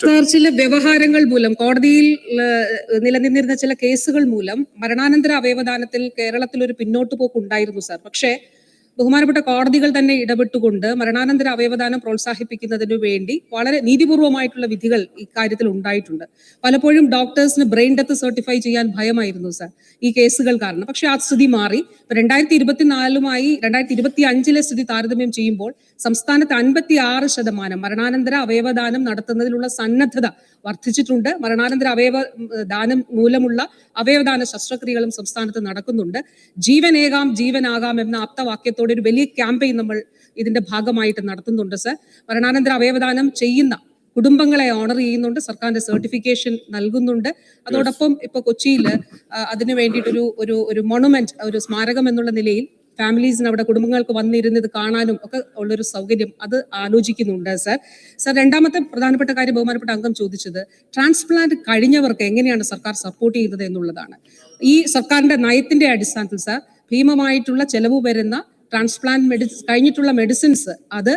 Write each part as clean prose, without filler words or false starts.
Sir, ചില വ്യവഹാരങ്ങൾ മൂലം കോടതിയിൽ നിലനിന്നിരുന്ന ചില കേസുകൾ മൂലം മരണാനന്തര അവയവദാനത്തിൽ കേരളത്തിൽ ഒരു പിന്നോട്ട് പോക്ക് ഉണ്ടായിരുന്നു സർ. പക്ഷേ ബഹുമാനപ്പെട്ട കോടതികൾ തന്നെ ഇടപെട്ടുകൊണ്ട് മരണാനന്തര അവയവദാനം പ്രോത്സാഹിപ്പിക്കുന്നതിനു വേണ്ടി വളരെ നീതിപൂർവമായിട്ടുള്ള വിധികൾ ഇക്കാര്യത്തിൽ ഉണ്ടായിട്ടുണ്ട്. പലപ്പോഴും ഡോക്ടേഴ്സിന് ബ്രെയിൻ ഡെത്ത് സർട്ടിഫൈ ചെയ്യാൻ ഭയമായിരുന്നു സർ ഈ കേസുകൾ കാരണം. പക്ഷെ ആ സ്ഥിതി മാറി. 2024 2025 സ്ഥിതി താരതമ്യം ചെയ്യുമ്പോൾ സംസ്ഥാനത്ത് 56% മരണാനന്തര അവയവദാനം നടത്തുന്നതിനുള്ള സന്നദ്ധത വർദ്ധിച്ചിട്ടുണ്ട്. മരണാനന്തര അവയവദാനം മൂലമുള്ള അവയവദാന ശസ്ത്രക്രിയകളും സംസ്ഥാനത്ത് നടക്കുന്നുണ്ട്. ജീവനേകാം ജീവനാകാം എന്ന ആപ്തവാക്യത്തോടെ ഒരു വലിയ ക്യാമ്പയിൻ നമ്മൾ ഇതിന്റെ ഭാഗമായിട്ട് നടത്തുന്നുണ്ട് സർ. മരണാനന്തര അവയവദാനം ചെയ്യുന്ന കുടുംബങ്ങളെ ഓണർ ചെയ്യുന്നുണ്ട്, സർക്കാരിന്റെ സർട്ടിഫിക്കേഷൻ നൽകുന്നുണ്ട്. അതോടൊപ്പം ഇപ്പൊ കൊച്ചിയിൽ അതിനു വേണ്ടിയിട്ടൊരു ഒരു മൊണുമെന്റ്, ഒരു സ്മാരകം എന്നുള്ള നിലയിൽ ഫാമിലീസിന് അവിടെ കുടുംബങ്ങൾക്ക് വന്നിരുന്ന് ഇത് കാണാനും ഒക്കെ ഉള്ളൊരു സൗകര്യം അത് ആലോചിക്കുന്നുണ്ട് സർ. രണ്ടാമത്തെ പ്രധാനപ്പെട്ട കാര്യം ബഹുമാനപ്പെട്ട അംഗം ചോദിച്ചത് ട്രാൻസ്പ്ലാന്റ് കഴിഞ്ഞവർക്ക് എങ്ങനെയാണ് സർക്കാർ സപ്പോർട്ട് ചെയ്യുന്നത് എന്നുള്ളതാണ്. ഈ സർക്കാരിന്റെ നയത്തിന്റെ അടിസ്ഥാനത്തിൽ സർ ഭീമമായിട്ടുള്ള ചെലവ് വരുന്ന ട്രാൻസ്പ്ലാന്റ് കഴിഞ്ഞിട്ടുള്ള മെഡിസിൻസ് അത്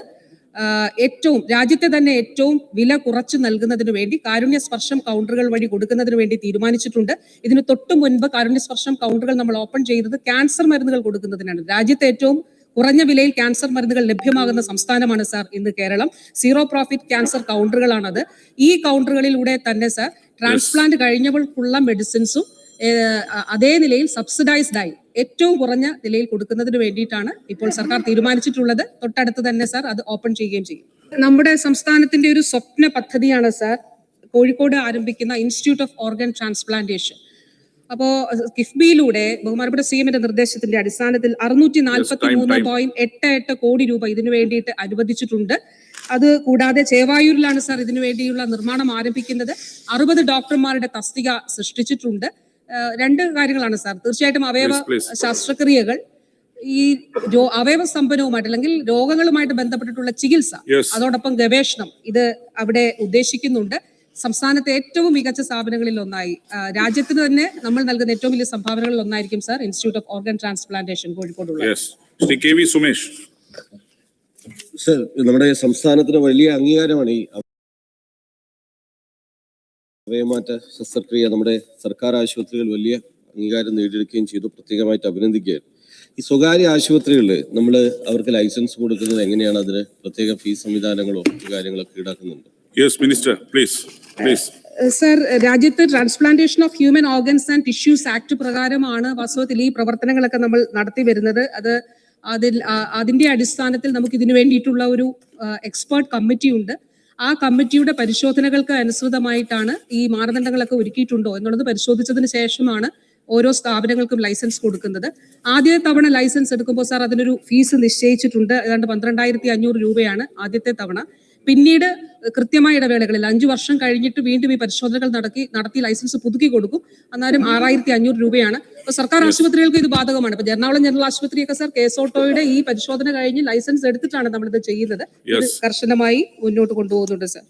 ഏറ്റവും രാജ്യത്തെ തന്നെ ഏറ്റവും വില കുറച്ച് നൽകുന്നതിന് വേണ്ടി കാരുണ്യ സ്പർശം കൗണ്ടറുകൾ വഴി കൊടുക്കുന്നതിന് വേണ്ടി തീരുമാനിച്ചിട്ടുണ്ട്. ഇതിന് തൊട്ട് മുൻപ് കാരുണ്യ സ്പർശം കൗണ്ടറുകൾ നമ്മൾ ഓപ്പൺ ചെയ്തത് ക്യാൻസർ മരുന്നുകൾ കൊടുക്കുന്നതിനാണ്. രാജ്യത്തെ ഏറ്റവും കുറഞ്ഞ വിലയിൽ ക്യാൻസർ മരുന്നുകൾ ലഭ്യമാകുന്ന സംസ്ഥാനമാണ് സാർ ഇന്ന് കേരളം. സീറോ പ്രോഫിറ്റ് ക്യാൻസർ കൗണ്ടറുകളാണത്. ഈ കൗണ്ടറുകളിലൂടെ തന്നെ സാർ ട്രാൻസ്പ്ലാന്റ് കഴിഞ്ഞവർക്കുള്ള മെഡിസിൻസും അതേ നിലയിൽ സബ്സിഡൈസ്ഡ് ആയി ഏറ്റവും കുറഞ്ഞ നിലയിൽ കൊടുക്കുന്നതിന് വേണ്ടിയിട്ടാണ് ഇപ്പോൾ സർക്കാർ തീരുമാനിച്ചിട്ടുള്ളത്. തൊട്ടടുത്ത് തന്നെ സാർ അത് ഓപ്പൺ ചെയ്യുകയും ചെയ്യും. നമ്മുടെ സംസ്ഥാനത്തിന്റെ ഒരു സ്വപ്ന പദ്ധതിയാണ് സാർ കോഴിക്കോട് ആരംഭിക്കുന്ന ഇൻസ്റ്റിറ്റ്യൂട്ട് ഓഫ് ഓർഗൻ ട്രാൻസ്പ്ലാന്റേഷൻ. അപ്പോ കിഫ്ബിയിലൂടെ ബഹുമാനപ്പെട്ട സിഎമ്മിന്റെ നിർദ്ദേശത്തിന്റെ അടിസ്ഥാനത്തിൽ 643.88 കോടി രൂപ ഇതിനു വേണ്ടിയിട്ട് അനുവദിച്ചിട്ടുണ്ട്. അത് കൂടാതെ ചേവായൂരിലാണ് സാർ ഇതിനു വേണ്ടിയുള്ള നിർമ്മാണം ആരംഭിക്കുന്നത്. 60 ഡോക്ടർമാരുടെ തസ്തിക സൃഷ്ടിച്ചിട്ടുണ്ട്. രണ്ട് കാര്യങ്ങളാണ് സാർ. തീർച്ചയായിട്ടും അവയവ ശസ്ത്രക്രിയകൾ ഈ അവയവ സ്തംഭനവുമായിട്ട് അല്ലെങ്കിൽ രോഗങ്ങളുമായിട്ട് ബന്ധപ്പെട്ടിട്ടുള്ള ചികിത്സ, അതോടൊപ്പം ഗവേഷണം ഇത് അവിടെ ഉദ്ദേശിക്കുന്നുണ്ട്. സംസ്ഥാനത്തെ ഏറ്റവും മികച്ച സ്ഥാപനങ്ങളിൽ ഒന്നായി രാജ്യത്തിന് തന്നെ നമ്മൾ നൽകുന്ന ഏറ്റവും വലിയ സംഭാവനകളിൽ ഒന്നായിരിക്കും sir institute of organ transplantation കോഴിക്കോടുള്ള. സർ, നമ്മുടെ സംസ്ഥാനത്തിന് വലിയ അംഗീകാരമാണ് ഈ അവയവമാറ്റ ശസ്ത്രക്രിയ. നമ്മുടെ സർക്കാർ ആശുപത്രികൾ വലിയ അംഗീകാരം നേടിയെടുക്കുകയും ചെയ്തു. പ്രത്യേകമായിട്ട് അഭിനന്ദിക്കുകയാണ്. ഈ സ്വകാര്യ ആശുപത്രികളിൽ നമ്മൾ അവർക്ക് ലൈസൻസ് കൊടുക്കുന്നത് എങ്ങനെയാണ്? അതിന് പ്രത്യേക ഫീസ് സംവിധാനങ്ങളോ മറ്റു കാര്യങ്ങളൊക്കെ ഈടാക്കുന്നുണ്ട്? സർ, രാജ്യത്ത് transplantation of human organs and tissues act പ്രകാരമാണ് വാസ്തവത്തിൽ ഈ പ്രവർത്തനങ്ങളൊക്കെ നമ്മൾ നടത്തി വരുന്നത്. അതിന്റെ അടിസ്ഥാനത്തിൽ നമുക്ക് ഇതിനു വേണ്ടിയിട്ടുള്ള ഒരു എക്സ്പേർട്ട് കമ്മിറ്റി ഉണ്ട്. ആ കമ്മിറ്റിയുടെ പരിശോധനകൾക്ക് അനുസൃതമായിട്ടാണ് ഈ മാനദണ്ഡങ്ങളൊക്കെ ഒരുക്കിയിട്ടുണ്ടോ എന്നുള്ളത് പരിശോധിച്ചതിന് ശേഷമാണ് ഓരോ സ്ഥാപനങ്ങൾക്കും ലൈസൻസ് കൊടുക്കുന്നത്. ആദ്യത്തെ തവണ ലൈസൻസ് എടുക്കുമ്പോൾ സാർ അതിനൊരു ഫീസ് നിശ്ചയിച്ചിട്ടുണ്ട്. ഏതാണ്ട് 12,500 രൂപയാണ് ആദ്യത്തെ തവണ. പിന്നീട് കൃത്യമായ ഇടവേളകളിൽ 5 വർഷം കഴിഞ്ഞിട്ട് വീണ്ടും ഈ പരിശോധനകൾ നടത്തി ലൈസൻസ് പുതുക്കി കൊടുക്കും. അന്നേരം 6,500 രൂപയാണ്. ഇപ്പൊ സർക്കാർ ആശുപത്രികൾക്ക് ഇത് ബാധകമാണ്. ഇപ്പൊ എറണാകുളം ജനറൽ ആശുപത്രിയൊക്കെ സാർ കേസോട്ടോയുടെ ഈ പരിശോധന കഴിഞ്ഞ് ലൈസൻസ് എടുത്തിട്ടാണ് നമ്മളിത് ചെയ്യുന്നത്. ഇത് കർശനമായി മുന്നോട്ട് കൊണ്ടുപോകുന്നുണ്ട് സാർ.